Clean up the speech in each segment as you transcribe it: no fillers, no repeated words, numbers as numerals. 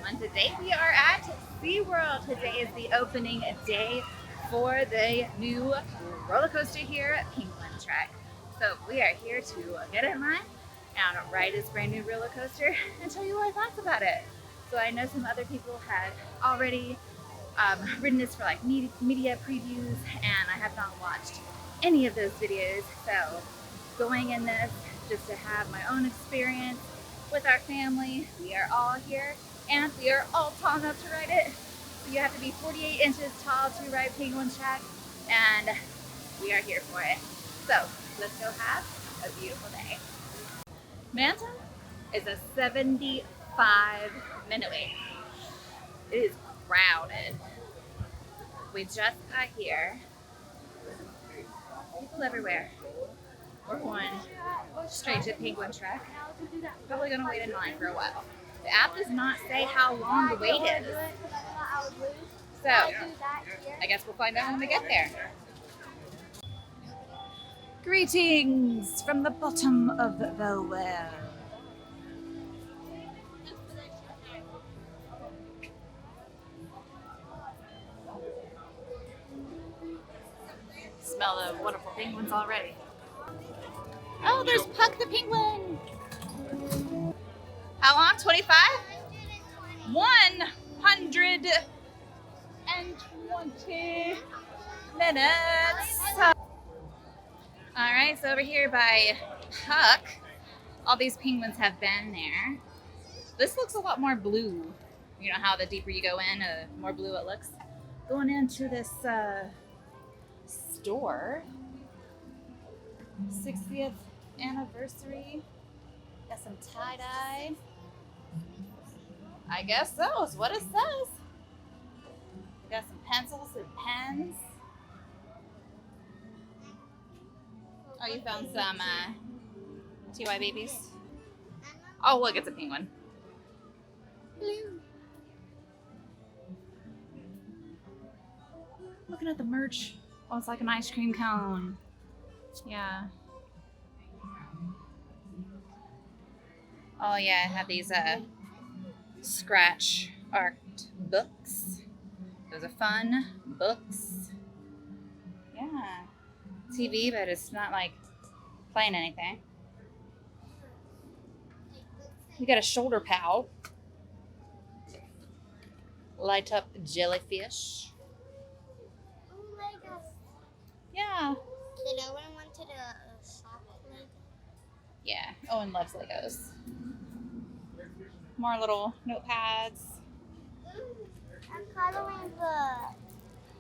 everyone. Today we are at SeaWorld. Today is the opening day for the new roller coaster here at Penguin Trek. So we are here to get in line and ride this brand new roller coaster and tell you our thoughts about it. So I know some other people had already ridden this for like media previews, and I have not watched any of those videos. So going in this just to have my own experience with our family. We are all here and we are all tall enough to ride it. So you have to be 48 inches tall to ride Penguin Trek, and we are here for it. So let's go have a beautiful day. Manta is a 75-minute wait. It is crowded. We just got here. People everywhere. We're going straight to Penguin Trek. Probably gonna wait in line for a while. The app does not say how long the wait is. So, I guess we'll find out when we get there. Greetings from the bottom of the well. Smell the wonderful penguins already. Oh, there's Puck the penguin. How long? 25? 120 minutes. All right, so over here by Puck, all these penguins have been there. This looks a lot more blue. You know how the deeper you go in, the more blue it looks. Going into this store. 60th anniversary. Got some tie-dye. I guess so, is what it says. Got some pencils and pens. Oh, you found some TY babies? Oh, look, it's a penguin. Blue. Looking at the merch. Oh, it's like an ice cream cone. Yeah. Oh yeah, I have these scratch art books. Those are fun books. Yeah. TV, but it's not like playing anything. We got a shoulder pal. Light up jellyfish. Yeah. Did Owen went to the shop Lego? Yeah, Owen loves Legos. More little notepads. A coloring book.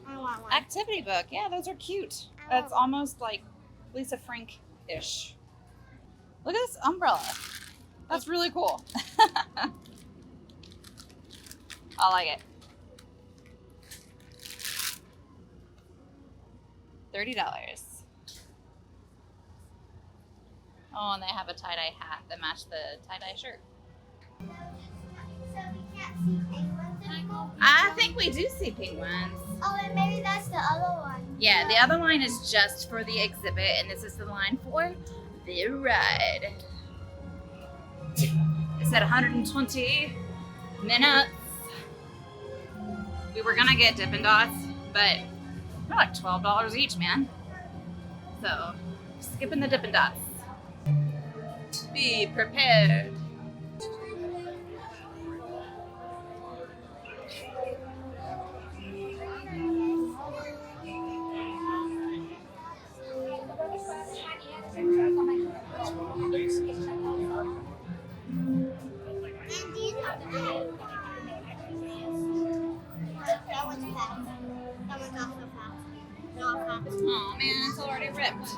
I want one. Activity book. Yeah, those are cute. That's almost like Lisa Frank-ish. Look at this umbrella. That's really cool. I like it. $30. Oh, and they have a tie-dye hat that matched the tie-dye shirt. So we can't see penguins anymore? I think we do see penguins. Oh, and maybe that's the other one. Yeah, the other line is just for the exhibit, and this is the line for the ride. It's at 120 minutes. We were gonna get Dippin' Dots, but they're like $12 each, man. So, skipping the Dippin' Dots. Be prepared. That one's fast. That one's also fast. They're all fast. Oh man, it's already ripped.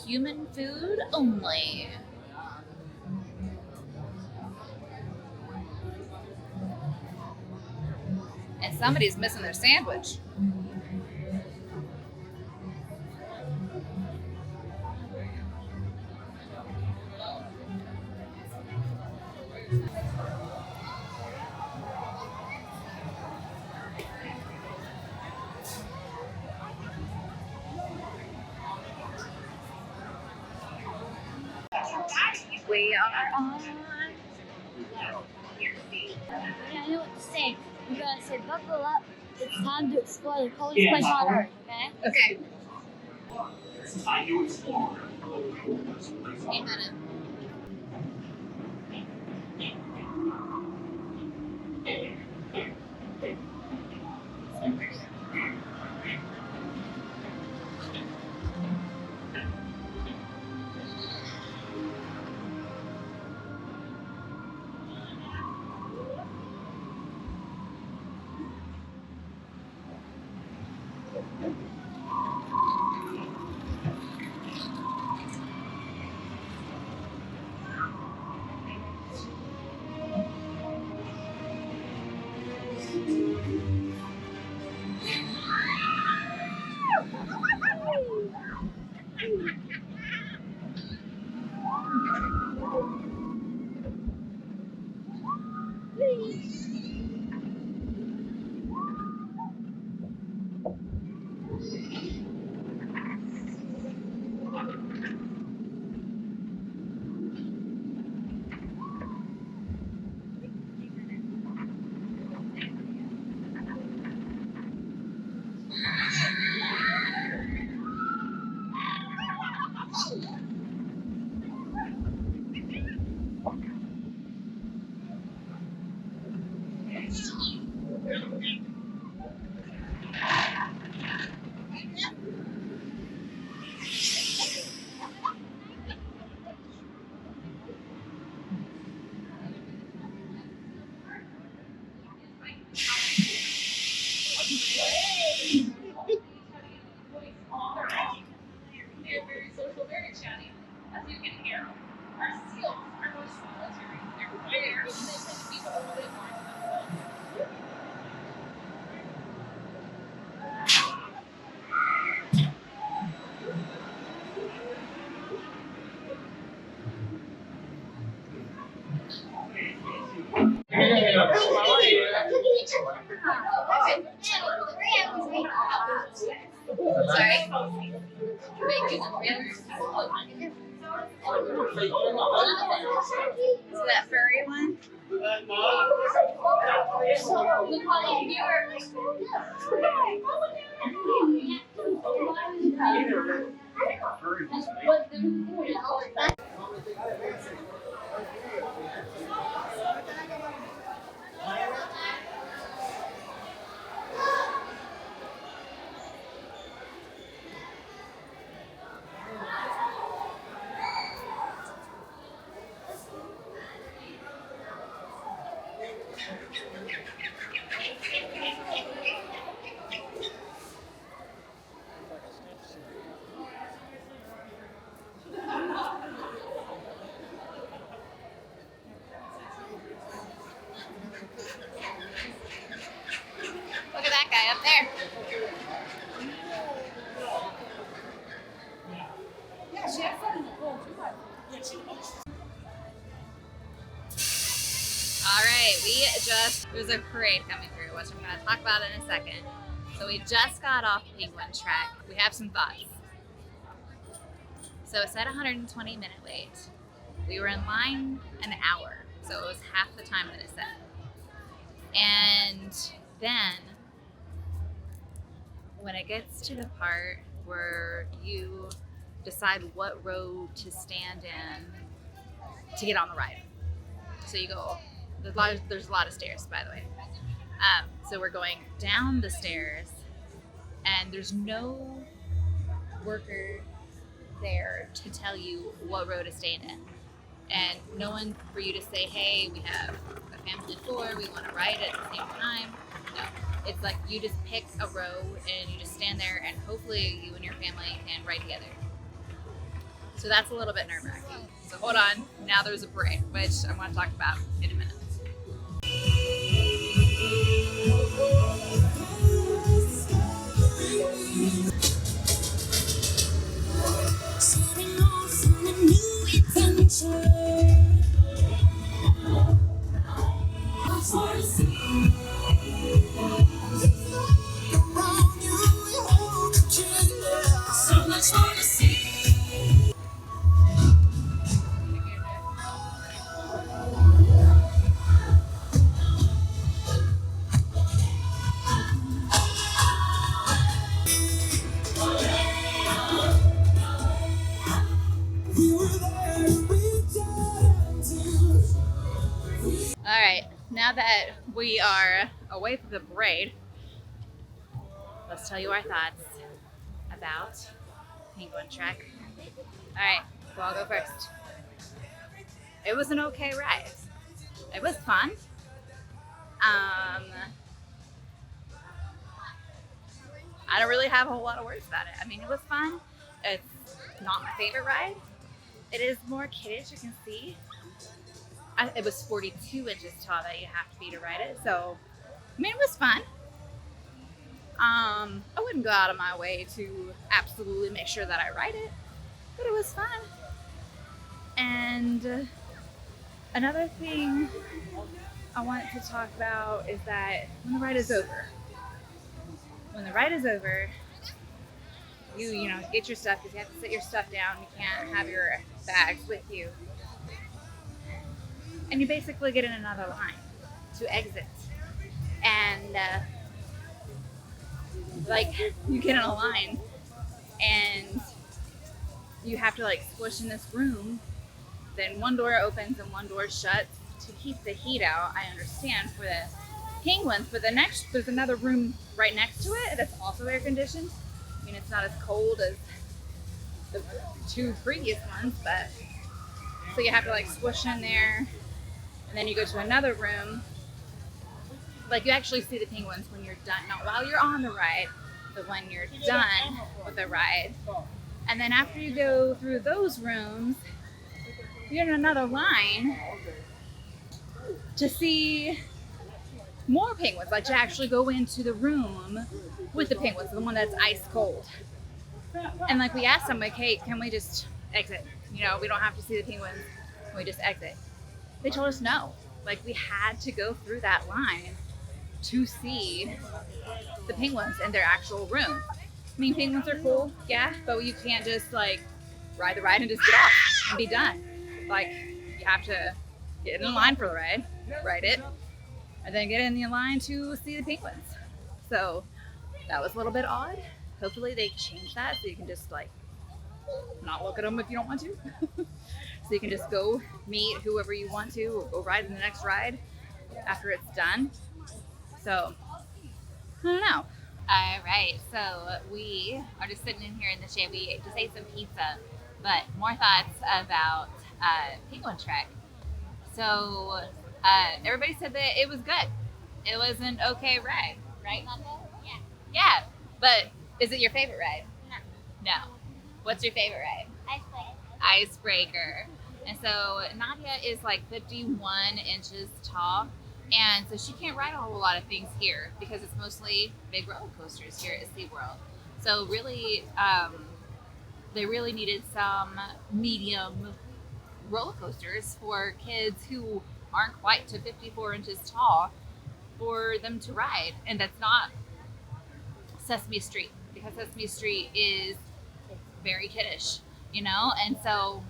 Human food only. And somebody's missing their sandwich. We are on. I know what to say. You gotta say, buckle up. It's time to explore the coldest place on earth, okay? Okay. Sorry. So that furry one? Look at that guy up there. All right, there's a parade coming through, which I'm going to talk about in a second. So we just got off Penguin Trek. We have some thoughts. So it said 120-minute wait. We were in line an hour, so it was half the time that it said. And then when it gets to the part where you decide what row to stand in to get on the ride. So you go, there's a lot of stairs, by the way. So we're going down the stairs, and there's no worker there to tell you what row to stand in. And no one for you to say, hey, we have a family of 4, we want to ride at the same time. No. It's like you just pick a row and you just stand there, and hopefully you and your family can ride together. So that's a little bit nerve-wracking. So hold on, now there's a parade, which I want to talk about in a minute. Setting off on a new adventure. So much more to see. All right, now that we are away from the parade, let's tell you our thoughts about Penguin Trek. All right, so I'll go first. It was an okay ride. It was fun. I don't really have a whole lot of words about it. I mean, it was fun. It's not my favorite ride. It is more kiddish, you can see. It was 42 inches tall that you have to be to ride it. So, I mean, it was fun. I wouldn't go out of my way to absolutely make sure that I ride it, but it was fun. And another thing I want to talk about is that when the ride is over, you know, get your stuff, because you have to set your stuff down. You can't have your bags with you. And you basically get in another line to exit. And like, you get in a line and you have to like squish in this room. Then one door opens and one door shuts to keep the heat out. I understand for the penguins, but there's another room right next to it that's also air conditioned. I mean, it's not as cold as the 2 previous ones, but so you have to like squish in there, and then you go to another room. Like, you actually see the penguins when you're done, not while you're on the ride, but when you're done with the ride. And then after you go through those rooms, you're in another line to see more penguins, like to actually go into the room with the penguins, the one that's ice cold. And like, we asked them, like, hey, can we just exit? You know, we don't have to see the penguins, can we just exit? They told us no. Like, we had to go through that line to see the penguins in their actual room. I mean, penguins are cool, yeah, but you can't just like ride the ride and just get off and be done. Like, you have to get in line for the ride it, and then get in the line to see the penguins. So that was a little bit odd. Hopefully they change that so you can just like not look at them if you don't want to. So you can just go meet whoever you want to, or go ride in the next ride after it's done. So I don't know. All right, so we are just sitting in here in the shade. We just ate some pizza, but more thoughts about Penguin Trek. So everybody said that it was good. It was an okay ride, right, Nadia? Yeah. Yeah, but is it your favorite ride? No. No. What's your favorite ride? Icebreaker. And so Nadia is like 51 inches tall. And so she can't ride a whole lot of things here because it's mostly big roller coasters here at SeaWorld. So really, they really needed some medium roller coasters for kids who aren't quite to 54 inches tall for them to ride. And that's not Sesame Street, because Sesame Street is very kiddish, you know? And so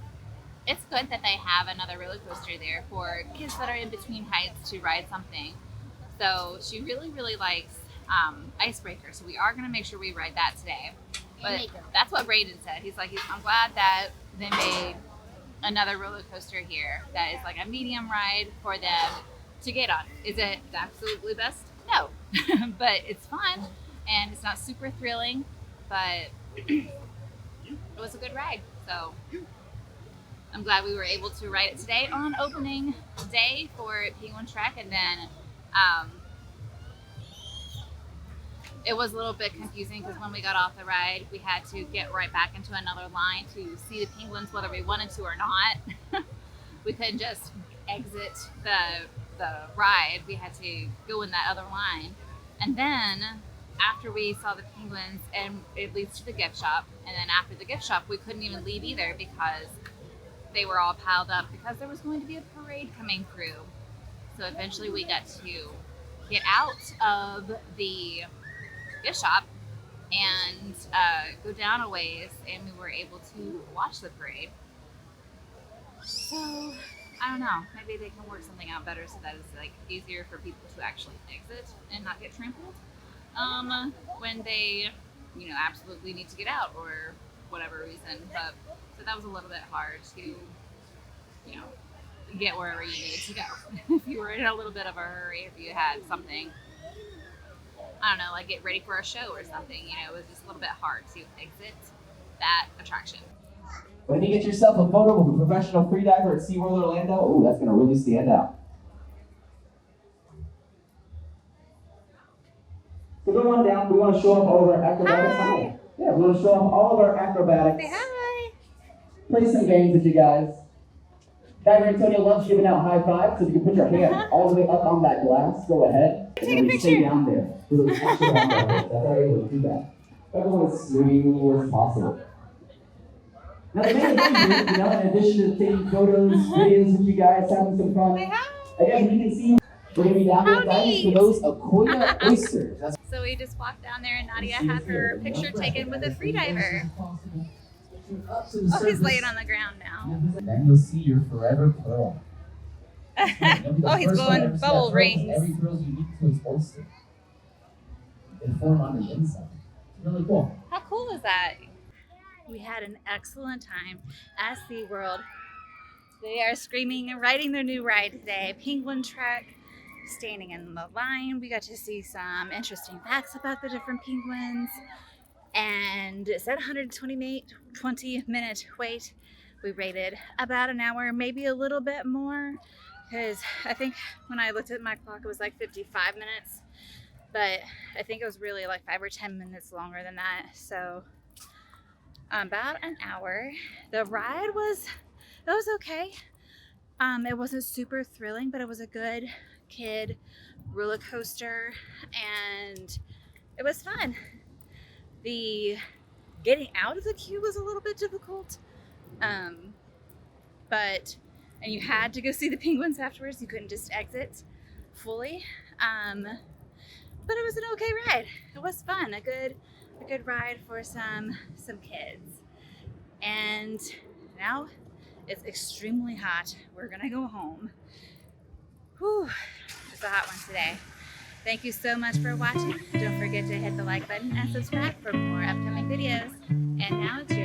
it's good that they have another roller coaster there for kids that are in between heights to ride something. So she really, really likes Icebreaker. So we are going to make sure we ride that today. But that's what Braden said. He's like, I'm glad that they made another roller coaster here that is like a medium ride for them to get on. Is it the absolutely best? No, but it's fun and it's not super thrilling, but it was a good ride. So I'm glad we were able to ride it today on opening day for Penguin Trek, and then it was a little bit confusing because when we got off the ride, we had to get right back into another line to see the penguins whether we wanted to or not. We couldn't just exit the ride. We had to go in that other line. And then after we saw the penguins, and it leads to the gift shop, and then after the gift shop, we couldn't even leave either because they were all piled up because there was going to be a parade coming through. So eventually we got to get out of the gift shop and go down a ways, and we were able to watch the parade. So I don't know, maybe they can work something out better so that it's like easier for people to actually exit and not get trampled when they, you know, absolutely need to get out or whatever reason. But so that was a little bit hard to, you know, get wherever you needed to go. If you were in a little bit of a hurry, if you had something, I don't know, like get ready for a show or something, you know, it was just a little bit hard to exit that attraction. When you get yourself a photo with a professional freediver at SeaWorld Orlando, oh, that's going to really stand out. So go on down. We want to show off all of our acrobatics. Hi. Yeah, we want to show off all of our acrobatics. Say hi. Play some games with you guys. Diver Antonio loves giving out high fives, so if you can put your hand all the way up on that glass, go ahead. Take and a then picture. Stay down there. So that's how you're able to do that. Everyone is smooth as possible. Now the main thing is, you know, in addition to taking photos, videos with you guys, having some fun, Say hi. again, you can see we're going to be down there diving for those Akoya oysters. So we just walked down there and Nadia had her picture taken with a freediver. Oh, he's laying on the ground now. Then you'll see your forever pearl. Oh, he's blowing bubble rings. Every pearl is unique to its oyster. They form on the inside. It's really cool. How cool is that? We had an excellent time at SeaWorld. They are screaming and riding their new ride today, Penguin Trek. Standing in the line, we got to see some interesting facts about the different penguins. And it said 20-minute wait. We waited about an hour, maybe a little bit more, because I think when I looked at my clock, it was like 55 minutes. But I think it was really like 5 or 10 minutes longer than that. So about an hour. The ride was okay. It wasn't super thrilling, but it was a good kid roller coaster, and it was fun. The getting out of the queue was a little bit difficult, but you had to go see the penguins afterwards. You couldn't just exit fully, but it was an okay ride. It was fun, a good ride for some kids. And now it's extremely hot. We're gonna go home. Whew, it's a hot one today. Thank you so much for watching. Don't forget to hit the like button and subscribe for more upcoming videos. And now it's your